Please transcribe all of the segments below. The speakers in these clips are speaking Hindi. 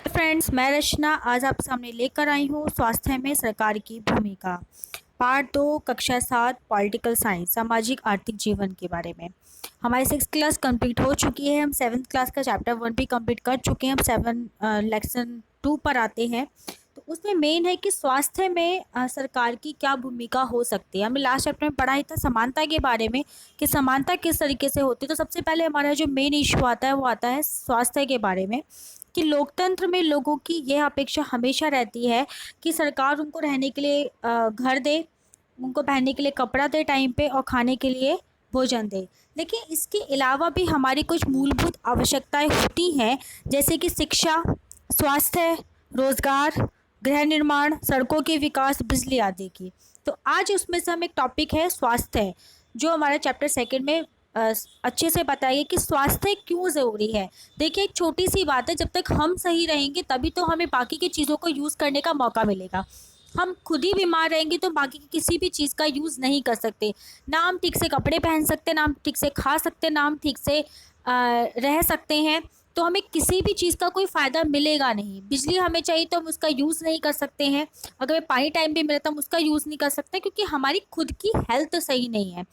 फ्रेंड्स, मैं रचना आज आप सामने लेकर आई हूँ स्वास्थ्य में सरकार की भूमिका। पार्ट 2 कक्षा 7 पॉलिटिकल साइंस सामाजिक आर्थिक जीवन के बारे में। हमारी 6th क्लास कंप्लीट हो चुकी है। हम 7th क्लास का चैप्टर 1 भी कंप्लीट कर चुके हैं। हम 7 लेसन 2 पर आते हैं। तो उसमें मेन है कि स्वास्थ्य में सरकार की क्या भूमिका हो सकती है। हमने लास्ट चैप्टर में पढ़ा ही था समानता के बारे में कि समानता किस तरीके से होती है। तो सबसे पहले हमारा जो मेन इशू आता है वो आता है स्वास्थ्य के बारे में कि लोकतंत्र में लोगों की यह अपेक्षा हमेशा रहती है कि सरकार उनको रहने के लिए घर दे, उनको पहनने के लिए कपड़ा दे टाइम पे और खाने के लिए भोजन दे। लेकिन इसके अलावा भी हमारी कुछ मूलभूत आवश्यकताएं होती हैं, जैसे कि शिक्षा, स्वास्थ्य, रोजगार, गृह निर्माण, सड़कों के विकास, बिजली आदि की। तो आज उसमें से हम एक टॉपिक है स्वास्थ्य, जो हमारे चैप्टर 2 में अच्छे से बताइए कि स्वास्थ्य क्यों ज़रूरी है। देखिए, एक छोटी सी बात है, जब तक हम सही रहेंगे तभी तो हमें बाकी की चीज़ों को यूज़ करने का मौका मिलेगा। हम खुद ही बीमार रहेंगे तो बाकी की किसी भी चीज़ का यूज़ नहीं कर सकते। ना हम ठीक से कपड़े पहन सकते, ना हम ठीक से खा सकते, ना हम ठीक से रह सकते हैं। तो हमें किसी भी चीज़ का कोई फ़ायदा मिलेगा नहीं। बिजली हमें चाहिए तो हम उसका यूज़ नहीं कर सकते हैं। अगर हमें पानी टाइम पे मिले तो हम उसका यूज़ नहीं कर सकते, क्योंकि हमारी खुद की हेल्थ सही नहीं है।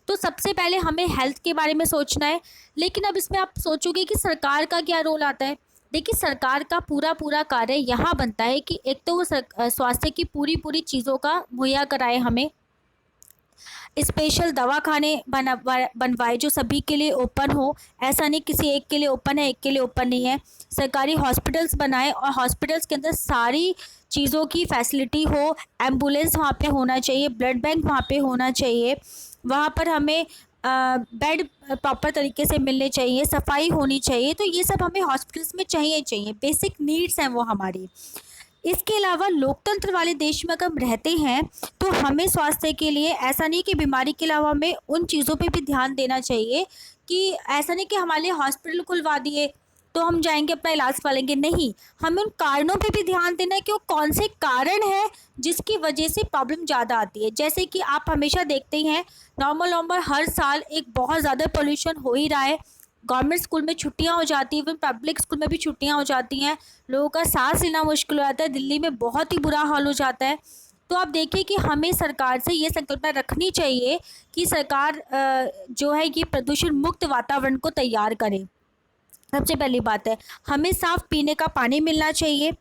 तो सबसे पहले हमें हेल्थ के बारे में सोचना है। लेकिन अब इसमें आप सोचोगे कि सरकार का क्या रोल आता है। देखिए, सरकार का पूरा कार्य यहाँ बनता है कि एक तो वो स्वास्थ्य की पूरी चीज़ों का मुहैया कराए, हमें स्पेशल दवाखाने बनवाए जो सभी के लिए ओपन हो। ऐसा नहीं किसी एक के लिए ओपन है, एक के लिए ओपन नहीं है। सरकारी हॉस्पिटल्स बनाए और हॉस्पिटल्स के अंदर सारी चीज़ों की फैसिलिटी हो। एम्बुलेंस वहाँ पे होना चाहिए, ब्लड बैंक वहाँ पे होना चाहिए। वहाँ पर हमें बेड प्रॉपर तरीके से मिलने चाहिए, सफाई होनी चाहिए। तो ये सब हमें हॉस्पिटल्स में चाहिए, बेसिक नीड्स हैं वो हमारी। इसके अलावा लोकतंत्र वाले देश में अगर हम रहते हैं तो हमें स्वास्थ्य के लिए ऐसा नहीं कि बीमारी के अलावा हमें उन चीज़ों पे भी ध्यान देना चाहिए कि ऐसा नहीं कि हमारे लिए हॉस्पिटल खुलवा दिए तो हम जाएंगे अपना इलाज पालेंगे। नहीं, हमें उन कारणों पे भी ध्यान देना है कि वो कौन से कारण है जिसकी वजह से प्रॉब्लम ज़्यादा आती है। जैसे कि आप हमेशा देखते ही हैं, नॉर्मल हर साल एक बहुत ज़्यादा पोल्यूशन हो ही रहा है। गवर्नमेंट स्कूल में छुट्टियां हो जाती हैं, फिर पब्लिक स्कूल में भी छुट्टियां हो जाती हैं। लोगों का सांस लेना मुश्किल हो जाता है। दिल्ली में बहुत ही बुरा हाल हो जाता है। तो आप देखिए कि हमें सरकार से ये संकल्पना रखनी चाहिए कि सरकार जो है ये प्रदूषण मुक्त वातावरण को तैयार करे। सबसे पहली बात है, हमें साफ़ पीने का पानी मिलना चाहिए।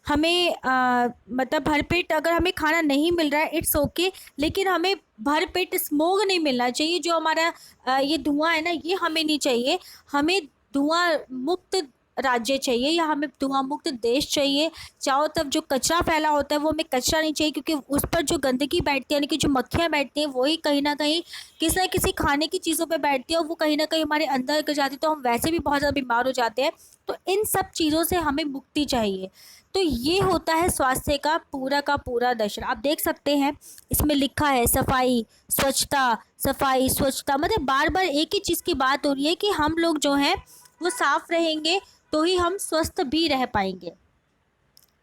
हमें मतलब भरपेट अगर हमें खाना नहीं मिल रहा है इट्स ओके, लेकिन हमें भरपेट स्मोक नहीं मिलना चाहिए। जो हमारा ये धुआं है ना, ये हमें नहीं चाहिए। हमें धुआं मुक्त राज्य चाहिए या हमें धुआं मुक्त देश चाहिए। चारों तरफ जो कचरा फैला होता है वो हमें कचरा नहीं चाहिए, क्योंकि उस पर जो गंदगी बैठती है, यानी कि जो मक्खियाँ बैठती हैं, वही कहीं ना कहीं किसी न किसी खाने की चीज़ों पे बैठती है और वो कहीं ना कहीं हमारे अंदर कर जाती है, तो हम वैसे भी बहुत ज़्यादा बीमार हो जाते हैं। तो इन सब चीज़ों से हमें मुक्ति चाहिए। तो ये होता है स्वास्थ्य का पूरा दर्शन। आप देख सकते हैं इसमें लिखा है सफाई स्वच्छता, सफाई स्वच्छता, मतलब बार बार एक ही चीज़ की बात हो रही है कि हम लोग जो हैं वो साफ रहेंगे तो ही हम स्वस्थ भी रह पाएंगे।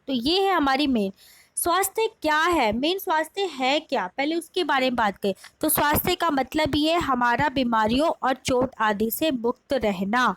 तो ये है हमारी मेन स्वास्थ्य क्या है। मेन स्वास्थ्य है क्या, पहले उसके बारे में बात करें। तो स्वास्थ्य का मतलब ये है हमारा बीमारियों और चोट आदि से मुक्त रहना।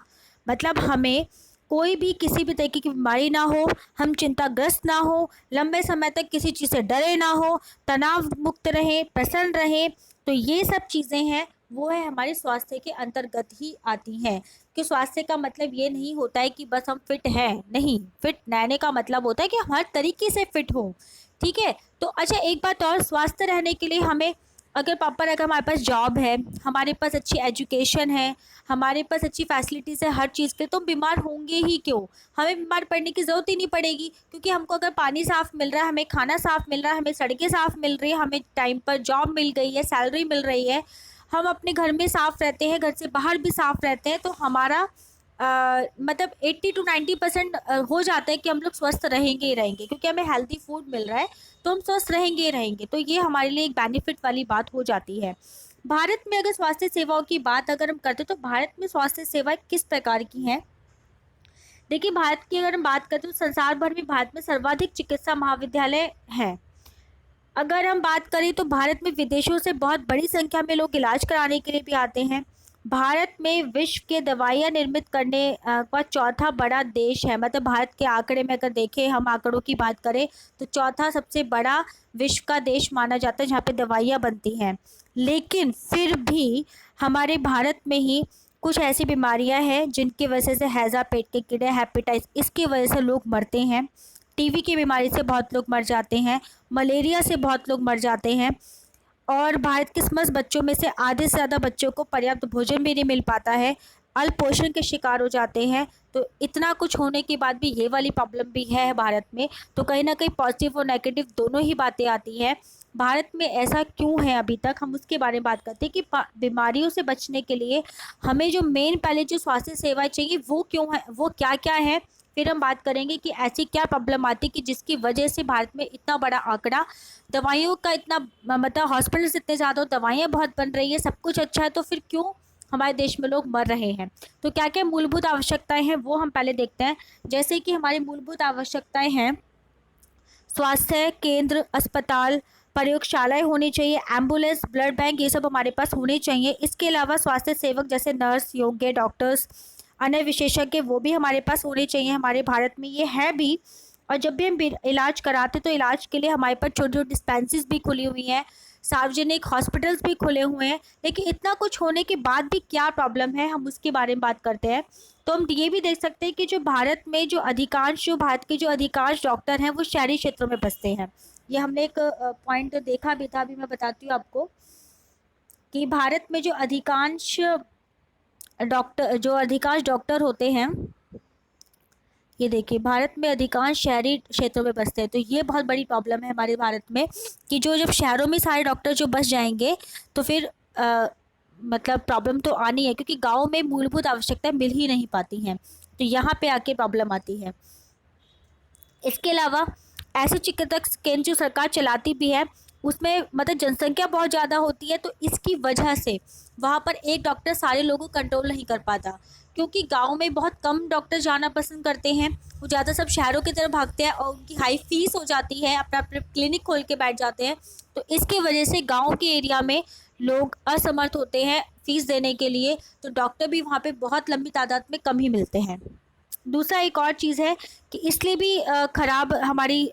मतलब हमें कोई भी किसी भी तरीके की बीमारी ना हो, हम चिंताग्रस्त ना हो, लंबे समय तक किसी चीज़ से डरे ना हो, तनाव मुक्त रहें, प्रसन्न रहें। तो ये सब चीज़ें हैं वो है हमारे स्वास्थ्य के अंतर्गत ही आती हैं। कि स्वास्थ्य का मतलब ये नहीं होता है कि बस हम फिट हैं, नहीं, फिट रहने का मतलब होता है कि हम हर तरीके से फिट हो। ठीक है। तो अच्छा, एक बात और, स्वस्थ रहने के लिए हमें अगर हमारे पास जॉब है, हमारे पास अच्छी एजुकेशन है, हमारे पास अच्छी फैसिलिटीज़ है हर चीज़ के, तो हम बीमार होंगे ही क्यों। हमें बीमार पड़ने की ज़रूरत ही नहीं पड़ेगी, क्योंकि हमको अगर पानी साफ़ मिल रहा है, हमें खाना साफ़ मिल रहा है, हमें सड़कें साफ़ मिल रही है, हमें टाइम पर जॉब मिल गई है, सैलरी मिल रही है, हम अपने घर में साफ़ रहते हैं, घर से बाहर भी साफ़ रहते हैं, तो हमारा मतलब 80 to 90% हो जाता है कि हम लोग स्वस्थ रहेंगे ही रहेंगे, क्योंकि हमें हेल्दी फूड मिल रहा है तो हम स्वस्थ रहेंगे ही रहेंगे। तो ये हमारे लिए एक बेनिफिट वाली बात हो जाती है। भारत में अगर स्वास्थ्य सेवाओं की बात अगर हम करते तो भारत में स्वास्थ्य सेवाएं किस प्रकार की हैं। देखिए, भारत की अगर हम बात करते तो संसार भर में भारत में सर्वाधिक चिकित्सा महाविद्यालय हैं। अगर हम बात करें तो भारत में विदेशों से बहुत बड़ी संख्या में लोग इलाज कराने के लिए भी आते हैं। भारत में विश्व के दवाइयाँ निर्मित करने का चौथा बड़ा देश है। मतलब भारत के आंकड़े में अगर देखें, हम आंकड़ों की बात करें तो चौथा सबसे बड़ा विश्व का देश माना जाता है जहाँ पे दवाइयाँ बनती हैं। लेकिन फिर भी हमारे भारत में ही कुछ ऐसी बीमारियां हैं जिनकी वजह से हैज़ा, पेट के कीड़े, हेपेटाइटिस, इसकी वजह से लोग मरते हैं। टीबी की बीमारी से बहुत लोग मर जाते हैं। मलेरिया से बहुत लोग मर जाते हैं। और भारत के समस्त बच्चों में से आधे से ज़्यादा बच्चों को पर्याप्त भोजन भी नहीं मिल पाता है, अल्पोषण के शिकार हो जाते हैं। तो इतना कुछ होने के बाद भी ये वाली प्रॉब्लम भी है भारत में। तो कहीं ना कहीं पॉजिटिव और नेगेटिव दोनों ही बातें आती हैं। भारत में ऐसा क्यों है अभी तक, हम उसके बारे में बात करते हैं कि बीमारियों से बचने के लिए हमें जो मेन पहले जो स्वास्थ्य सेवाएं चाहिए वो क्यों है, वो क्या क्या है। फिर हम बात करेंगे कि ऐसी क्या प्रॉब्लम आती है कि जिसकी वजह से भारत में इतना बड़ा आंकड़ा दवाइयों का इतना, मतलब हॉस्पिटल्स इतने ज़्यादा, दवाइयाँ बहुत बन रही है, सब कुछ अच्छा है, तो फिर क्यों हमारे देश में लोग मर रहे हैं। तो क्या क्या मूलभूत आवश्यकताएं हैं वो हम पहले देखते हैं। जैसे कि हमारी मूलभूत आवश्यकताएं हैं, स्वास्थ्य केंद्र, अस्पताल, प्रयोगशालाएं होनी चाहिए, एम्बुलेंस, ब्लड बैंक, ये सब हमारे पास होने चाहिए। इसके अलावा स्वास्थ्य सेवक जैसे नर्स, योग्य डॉक्टर्स, अन्य विशेषज्ञ वो भी हमारे पास होने चाहिए। हमारे भारत में ये है भी। और जब भी हम इलाज कराते तो इलाज के लिए हमारे पास छोटी छोटी डिस्पेंसरीज भी खुली हुई हैं, सार्वजनिक हॉस्पिटल्स भी खुले हुए हैं। लेकिन इतना कुछ होने के बाद भी क्या प्रॉब्लम है, हम उसके बारे में बात करते हैं। तो हम ये भी देख सकते हैं कि जो भारत में जो भारत के जो अधिकांश डॉक्टर हैं वो शहरी क्षेत्रों में बसते हैं। ये हमने एक पॉइंट देखा भी था, अभी मैं बताती हूँ आपको कि भारत में जो अधिकांश डॉक्टर होते हैं, ये देखिए भारत में अधिकांश शहरी क्षेत्रों में बसते हैं। तो ये बहुत बड़ी प्रॉब्लम है हमारे भारत में कि जो जब शहरों में सारे डॉक्टर जो बस जाएंगे तो फिर मतलब प्रॉब्लम तो आनी है, क्योंकि गाँव में मूलभूत आवश्यकताएं मिल ही नहीं पाती हैं। तो यहाँ पे आके प्रॉब्लम आती है। इसके अलावा ऐसे चिकित्सक केंद्र जो सरकार चलाती भी है उसमें मतलब जनसंख्या बहुत ज़्यादा होती है, तो इसकी वजह से वहाँ पर एक डॉक्टर सारे लोगों को कंट्रोल नहीं कर पाता, क्योंकि गांव में बहुत कम डॉक्टर जाना पसंद करते हैं। वो ज़्यादा सब शहरों की तरफ भागते हैं और उनकी हाई फीस हो जाती है, अपना अपना क्लिनिक खोल के बैठ जाते हैं। तो इसकी वजह से गाँव के एरिया में लोग असमर्थ होते हैं फीस देने के लिए, तो डॉक्टर भी वहाँ पर बहुत लंबी तादाद में कम ही मिलते हैं। दूसरा एक और चीज़ है कि इसलिए भी ख़राब हमारी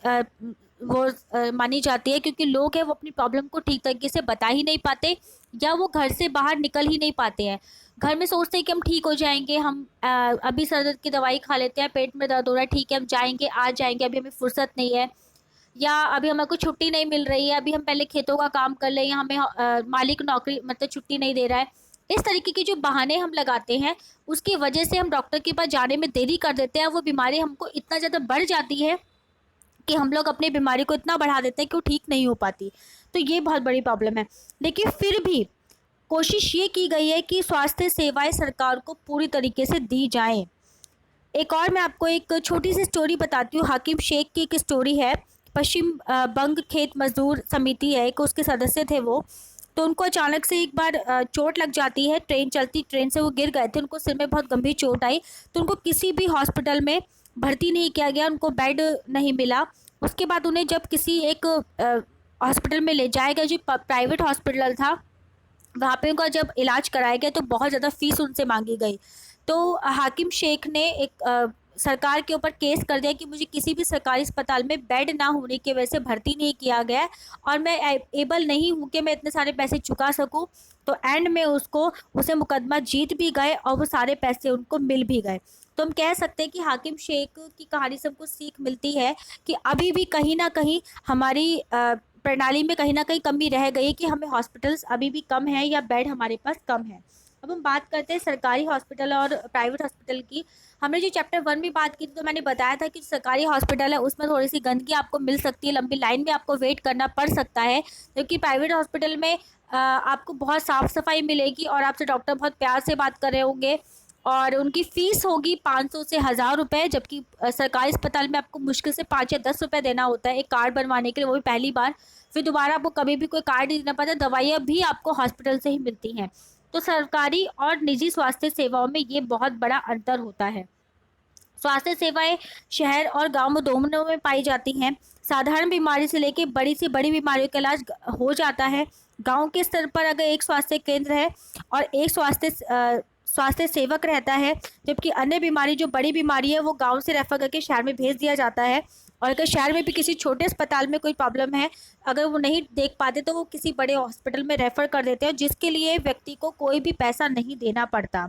वो मानी जाती है क्योंकि लोग हैं वो अपनी प्रॉब्लम को ठीक तरीके से बता ही नहीं पाते, या वो घर से बाहर निकल ही नहीं पाते हैं। घर में सोचते हैं कि हम ठीक हो जाएंगे, हम अभी सर दर्द की दवाई खा लेते हैं, पेट में दर्द हो रहा है, ठीक है हम जाएंगे, आज जाएंगे, अभी हमें फुर्सत नहीं है, या अभी हमें को छुट्टी नहीं मिल रही है, अभी हम पहले खेतों का काम कर लें, या हमें मालिक नौकरी मतलब छुट्टी नहीं दे रहा है। इस तरीके के जो बहाने हम लगाते हैं उसकी वजह से हम डॉक्टर के पास जाने में देरी कर देते हैं। वो बीमारी हमको इतना ज़्यादा बढ़ जाती है कि हम लोग अपनी बीमारी को इतना बढ़ा देते हैं कि वो ठीक नहीं हो पाती। तो ये बहुत बड़ी प्रॉब्लम है। लेकिन फिर भी कोशिश ये की गई है कि स्वास्थ्य सेवाएं सरकार को पूरी तरीके से दी जाएं। एक और मैं आपको एक छोटी सी स्टोरी बताती हूँ। हाकिम शेख की एक स्टोरी है। पश्चिम बंग खेत मजदूर समिति है एक, उसके सदस्य थे वो। तो उनको अचानक से एक बार चोट लग जाती है, चलती ट्रेन से वो गिर गए थे, उनको सिर में बहुत गंभीर चोट आई। तो उनको किसी भी हॉस्पिटल में भर्ती नहीं किया गया, उनको बेड नहीं मिला। उसके बाद उन्हें जब किसी एक हॉस्पिटल में ले जाया गया जो प्राइवेट हॉस्पिटल था, वहाँ पे उनका जब इलाज कराया गया तो बहुत ज़्यादा फीस उनसे मांगी गई। तो हाकिम शेख ने एक सरकार के ऊपर केस कर दिया कि मुझे किसी भी सरकारी अस्पताल में बेड ना होने की वजह से भर्ती नहीं किया गया और मैं एबल नहीं हूँ कि मैं इतने सारे पैसे चुका सकूँ। तो एंड में उसे मुकदमा जीत भी गए और वो सारे पैसे उनको मिल भी गए। तो हम कह सकते हैं कि हाकिम शेख की कहानी से हमको सीख मिलती है कि अभी भी कहीं ना कहीं हमारी प्रणाली में कहीं ना कहीं कमी रह गई कि हमें हॉस्पिटल्स अभी भी कम है या बेड हमारे पास कम है। अब हम बात करते हैं सरकारी हॉस्पिटल और प्राइवेट हॉस्पिटल की। हमने जो चैप्टर 1 में बात की थी तो मैंने बताया था कि सरकारी हॉस्पिटल है उसमें थोड़ी सी गंदगी आपको मिल सकती है, लंबी लाइन में आपको वेट करना पड़ सकता है। जबकि प्राइवेट हॉस्पिटल में आपको बहुत साफ़ सफाई मिलेगी और आपसे डॉक्टर बहुत प्यार से बात कर रहे होंगे और उनकी फ़ीस होगी 500 से 1000 रुपये। जबकि सरकारी अस्पताल में आपको मुश्किल से 5 या 10 रुपये देना होता है एक कार्ड बनवाने के लिए, वो भी पहली बार। फिर दोबारा आपको कभी भी कोई कार्ड नहीं देना पड़ता, दवाइयाँ भी आपको हॉस्पिटल से ही मिलती हैं। तो सरकारी और निजी स्वास्थ्य सेवाओं में ये बहुत बड़ा अंतर होता है। स्वास्थ्य सेवाएं शहर और गांव में दोनों में पाई जाती हैं। साधारण बीमारी से लेकर बड़ी से बड़ी बीमारियों का इलाज हो जाता है। गांव के स्तर पर अगर एक स्वास्थ्य केंद्र है और एक स्वास्थ्य सेवक रहता है, जबकि अन्य बीमारी जो बड़ी बीमारी है वो गांव से रेफर करके शहर में भेज दिया जाता है। और अगर शहर में भी किसी छोटे अस्पताल में कोई प्रॉब्लम है, अगर वो नहीं देख पाते तो वो किसी बड़े हॉस्पिटल में रेफर कर देते हैं, जिसके लिए व्यक्ति को कोई भी पैसा नहीं देना पड़ता,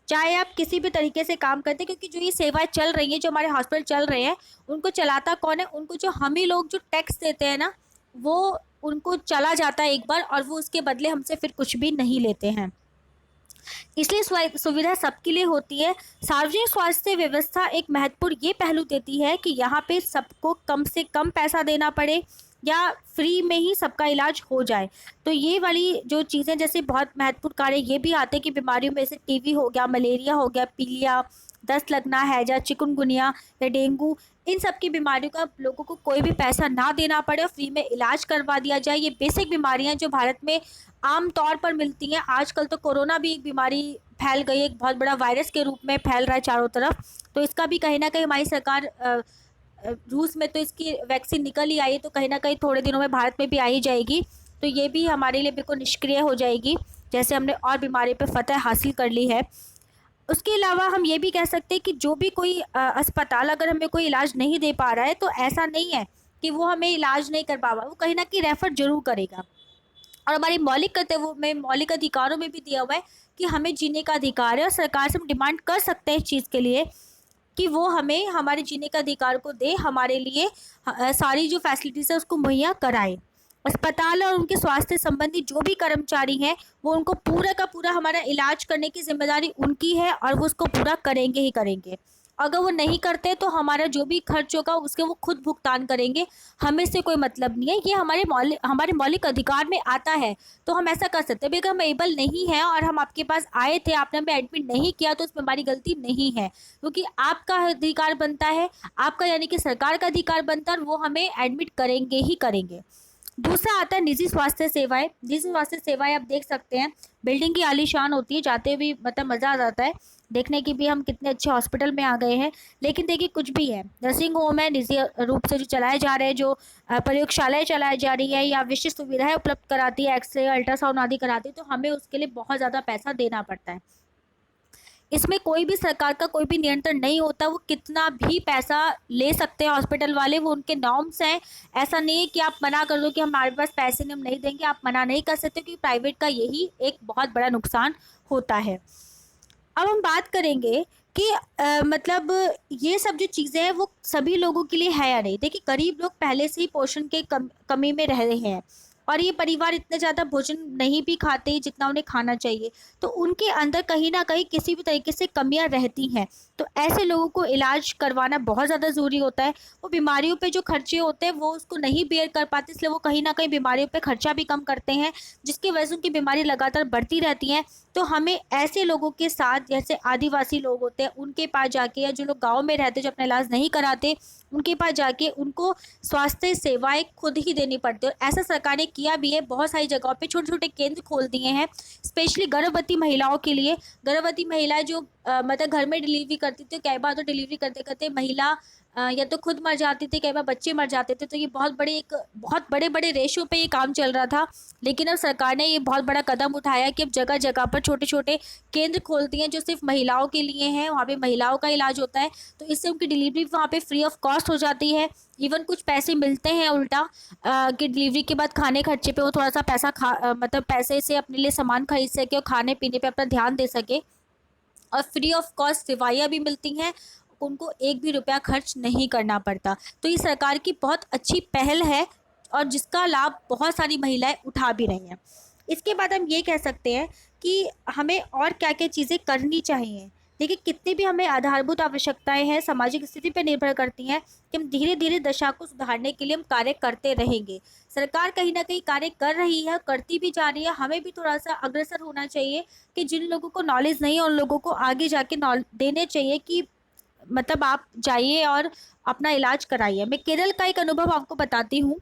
चाहे आप किसी भी तरीके से काम करते हैं। क्योंकि जो ये सेवाएं चल रही हैं, जो हमारे हॉस्पिटल चल रहे हैं, उनको चलाता कौन है? उनको जो हम ही लोग जो टैक्स देते हैं ना, वो उनको चला जाता है एक बार, और वो उसके बदले हमसे फिर कुछ भी नहीं लेते हैं। इसलिए सुविधा सबके लिए होती है। सार्वजनिक स्वास्थ्य व्यवस्था एक महत्वपूर्ण ये पहलू देती है कि यहाँ पे सबको कम से कम पैसा देना पड़े या फ्री में ही सबका इलाज हो जाए। तो ये वाली जो चीज़ें, जैसे बहुत महत्वपूर्ण कार्य ये भी आते हैं कि बीमारियों में से टीबी हो गया, मलेरिया हो गया, पीलिया, दस्त लगना, हैजा, चिकनगुनिया या डेंगू, इन सब की बीमारियों का लोगों को कोई भी पैसा ना देना पड़े और फ्री में इलाज करवा दिया जाए। ये बेसिक बीमारियां जो भारत में आम तौर पर मिलती हैं। आजकल तो कोरोना भी एक बीमारी फैल गई है, एक बहुत बड़ा वायरस के रूप में फैल रहा है चारों तरफ। तो इसका भी कहीं ना कहीं हमारी सरकार, रूस में तो इसकी वैक्सीन निकल ही आई है, तो कहीं ना कहीं थोड़े दिनों में भारत में भी आ ही जाएगी। तो ये भी हमारे लिए बिल्कुल निष्क्रिय हो जाएगी, जैसे हमने और बीमारी पर फतह हासिल कर ली है। उसके अलावा हम ये भी कह सकते हैं कि जो भी कोई अस्पताल अगर हमें कोई इलाज नहीं दे पा रहा है, तो ऐसा नहीं है कि वो हमें इलाज नहीं कर पा रहा, वो कहीं ना कहीं रेफर जरूर करेगा। और हमारी मौलिक कर्तव्यों में, मौलिक अधिकारों में भी दिया हुआ है कि हमें जीने का अधिकार है, और सरकार से हम डिमांड कर सकते हैं इस चीज़ के लिए कि वो हमें हमारे जीने का अधिकार को दे, हमारे लिए सारी जो फैसिलिटीज़ है उसको मुहैया कराए। अस्पताल और उनके स्वास्थ्य संबंधी जो भी कर्मचारी हैं, वो उनको पूरा का पूरा हमारा इलाज करने की जिम्मेदारी उनकी है, और वो उसको पूरा करेंगे ही करेंगे। अगर वो नहीं करते तो हमारा जो भी खर्च होगा उसके वो खुद भुगतान करेंगे, हमें से कोई मतलब नहीं है। ये हमारे मौलिक अधिकार में आता है, तो हम ऐसा कर सकते हैं। अगर हम एबल नहीं है और हम आपके पास आए थे, आपने हमें एडमिट नहीं किया, तो उसमें हमारी गलती नहीं है, क्योंकि आपका अधिकार बनता है, आपका यानी कि सरकार का अधिकार बनता है, और वो हमें एडमिट करेंगे ही करेंगे। दूसरा आता है निजी स्वास्थ्य सेवाएं। निजी स्वास्थ्य सेवाएं आप देख सकते हैं, बिल्डिंग की आलीशान होती है, जाते भी मतलब मज़ा आ जाता है देखने की भी हम कितने अच्छे हॉस्पिटल में आ गए हैं। लेकिन देखिए कुछ भी है, नर्सिंग होम है निजी रूप से जो चलाए जा रहे हैं, जो प्रयोगशालाएं चलाई जा रही है या विशिष्ट सुविधाएं उपलब्ध कराती है, एक्सरे, अल्ट्रासाउंड आदि कराती है, तो हमें उसके लिए बहुत ज़्यादा पैसा देना पड़ता है। इसमें कोई भी सरकार का कोई भी नियंत्रण नहीं होता, वो कितना भी पैसा ले सकते हैं हॉस्पिटल वाले, वो उनके नॉर्म्स हैं। ऐसा नहीं है कि आप मना कर दो कि हमारे पास पैसे नहीं, हम नहीं देंगे, आप मना नहीं कर सकते, क्योंकि प्राइवेट का यही एक बहुत बड़ा नुकसान होता है। अब हम बात करेंगे कि मतलब ये सब जो चीज़ें हैं वो सभी लोगों के लिए है या नहीं। देखिए गरीब लोग पहले से ही पोषण के कमी में रह रहे हैं, और ये परिवार इतना ज़्यादा भोजन नहीं भी खाते जितना उन्हें खाना चाहिए, तो उनके अंदर कहीं ना कहीं किसी भी तरीके से कमियां रहती हैं। तो ऐसे लोगों को इलाज करवाना बहुत ज़्यादा ज़रूरी होता है। वो बीमारियों पे जो खर्चे होते हैं वो उसको नहीं बेयर कर पाते, इसलिए वो कहीं ना कहीं बीमारियों पे खर्चा भी कम करते हैं, जिसकी वजह से उनकी बीमारी लगातार बढ़ती रहती है। तो हमें ऐसे लोगों के साथ, जैसे आदिवासी लोग होते हैं, उनके पास जाके, या जो लोग गाँव में रहते हैं जो अपना इलाज नहीं कराते, उनके पास जाके उनको स्वास्थ्य सेवाएं खुद ही देनी पड़ती है। और ऐसा सरकार ने किया भी है, बहुत सारी जगहों पे छोटे छोटे केंद्र खोल दिए हैं, स्पेशली गर्भवती महिलाओं के लिए। गर्भवती महिलाएं जो मतलब घर में डिलीवरी करती थी, कई बार तो डिलीवरी करते करते महिला या तो खुद मर जाती थी, कई बार बच्चे मर जाते थे। तो ये बहुत बड़े बड़े रेशो पे ये काम चल रहा था। लेकिन अब सरकार ने ये बहुत बड़ा कदम उठाया कि अब जगह जगह पर छोटे छोटे केंद्र खोल दिए हैं जो सिर्फ महिलाओं के लिए हैं, वहाँ पे महिलाओं का इलाज होता है। तो इससे उनकी डिलीवरी वहाँ पे फ्री ऑफ कॉस्ट हो जाती है। इवन कुछ पैसे मिलते हैं उल्टा, कि डिलीवरी के बाद खाने खर्चे पे वो थोड़ा सा पैसा मतलब पैसे से अपने लिए सामान खरीद सके और खाने पीने पे अपना ध्यान दे सके। और फ्री ऑफ कॉस्ट सेवाइयाँ भी मिलती हैं, उनको एक भी रुपया खर्च नहीं करना पड़ता। तो ये सरकार की बहुत अच्छी पहल है, और जिसका लाभ बहुत सारी महिलाएं उठा भी रही हैं। इसके बाद हम ये कह सकते हैं कि हमें और क्या क्या चीज़ें करनी चाहिए। देखिए कितनी भी हमें आधारभूत आवश्यकताएं हैं, सामाजिक स्थिति पर निर्भर करती हैं, कि हम धीरे धीरे दशा को सुधारने के लिए हम कार्य करते रहेंगे। सरकार कहीं ना कहीं कार्य कर रही है, करती भी जा रही है। हमें भी थोड़ा सा अग्रसर होना चाहिए, कि जिन लोगों को नॉलेज नहीं है उन लोगों को आगे जाके देने चाहिए कि मतलब आप जाइए और अपना इलाज कराइए। मैं केरल का एक अनुभव आपको बताती हूँ।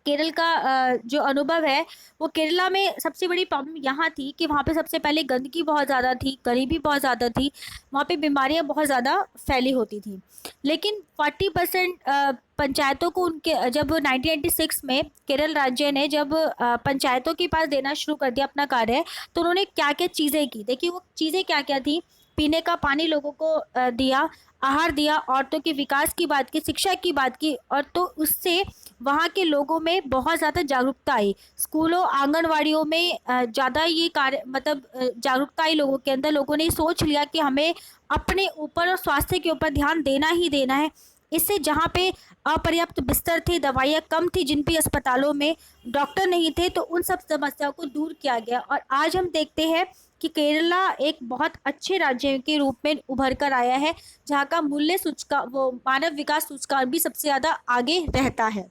केरल का जो अनुभव है, वो केरला में सबसे बड़ी प्रॉब्लम यहाँ थी कि वहाँ पे सबसे पहले गंदगी बहुत ज़्यादा थी, गरीबी बहुत ज़्यादा थी, वहाँ पे बीमारियाँ बहुत ज़्यादा फैली होती थी। लेकिन 40% पंचायतों को उनके जब 1996 में केरल राज्य ने जब पंचायतों के पास देना शुरू कर दिया अपना कार्य, तो उन्होंने क्या क्या चीज़ें की, देखिए वो चीज़ें क्या क्या थी। पीने का पानी लोगों को दिया, आहार दिया, औरतों के विकास की बात की, शिक्षा की बात की, और तो उससे वहाँ के लोगों में बहुत ज़्यादा जागरूकता आई। स्कूलों आंगनवाड़ियों में ज़्यादा ये कार्य मतलब जागरूकता आई लोगों के अंदर। लोगों ने सोच लिया कि हमें अपने ऊपर और स्वास्थ्य के ऊपर ध्यान देना ही देना है। इससे जहाँ पे अपर्याप्त बिस्तर थे, दवाइयाँ कम थी, जिन भी अस्पतालों में डॉक्टर नहीं थे, तो उन सब समस्याओं को दूर किया गया। और आज हम देखते हैं कि केरला एक बहुत अच्छे राज्य के रूप में उभर कर आया है, जहाँ का मूल्य सूचकांक, वो मानव विकास सूचकांक भी सबसे ज़्यादा आगे रहता है।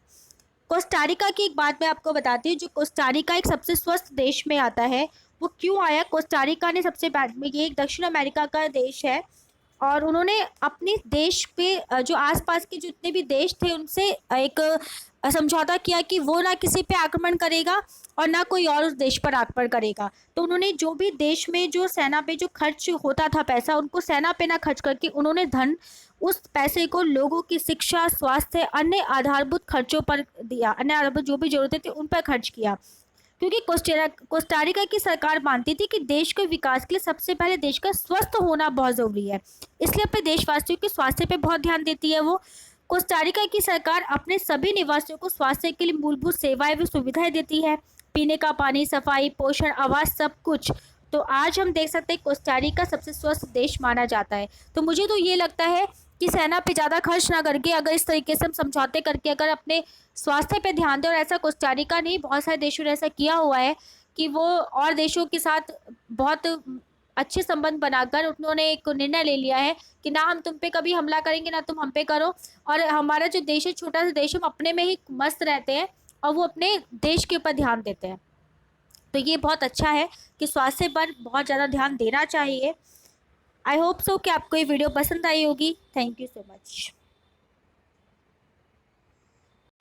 कोस्टारिका की एक बात मैं आपको बताती हूँ, जो कोस्टारिका एक सबसे स्वस्थ देश में आता है। वो क्यों आया? कोस्टारिका ने सबसे बाद में, ये एक दक्षिण अमेरिका का देश है, और उन्होंने अपने देश पे जो आसपास के जितने भी देश थे उनसे एक समझौता किया कि वो ना किसी पे आक्रमण करेगा और ना कोई और उस देश पर आक्रमण करेगा। तो उन्होंने जो भी देश में जो सेना पे जो खर्च होता था पैसा, उनको सेना पे ना खर्च करके उन्होंने धन, उस पैसे को लोगों की शिक्षा, स्वास्थ्य, अन्य आधारभूत खर्चों पर दिया, अन्य आधारभूत जो भी जरूरतें थी उन पर खर्च किया। क्योंकि कोस्टारिका की सरकार मानती थी कि देश के विकास के लिए सबसे पहले देश का स्वस्थ होना बहुत ज़रूरी है, इसलिए अपने देशवासियों के स्वास्थ्य पे बहुत ध्यान देती है वो। कोस्टारिका की सरकार अपने सभी निवासियों को स्वास्थ्य के लिए मूलभूत सेवाएं व सुविधाएं देती है, पीने का पानी, सफाई, पोषण, आवास, सब कुछ। तो आज हम देख सकते हैं कोस्टारिका सबसे स्वस्थ देश माना जाता है। तो मुझे तो ये लगता है कि सेना पे ज़्यादा खर्च ना करके, अगर इस तरीके से हम समझौते करके अगर अपने स्वास्थ्य पे ध्यान दें, और ऐसा कोस्टारिका नहीं, बहुत सारे देशों ने ऐसा किया हुआ है कि वो और देशों के साथ बहुत अच्छे संबंध बनाकर उन्होंने एक निर्णय ले लिया है कि ना हम तुम पे कभी हमला करेंगे, ना तुम हम पे करो, और हमारा जो देश है छोटा सा देश, हम अपने में ही मस्त रहते हैं और वो अपने देश के ऊपर ध्यान देते हैं। तो ये बहुत अच्छा है कि स्वास्थ्य पर बहुत ज़्यादा ध्यान देना चाहिए। आई होप सो कि आपको ये वीडियो पसंद आई होगी। Thank you so much.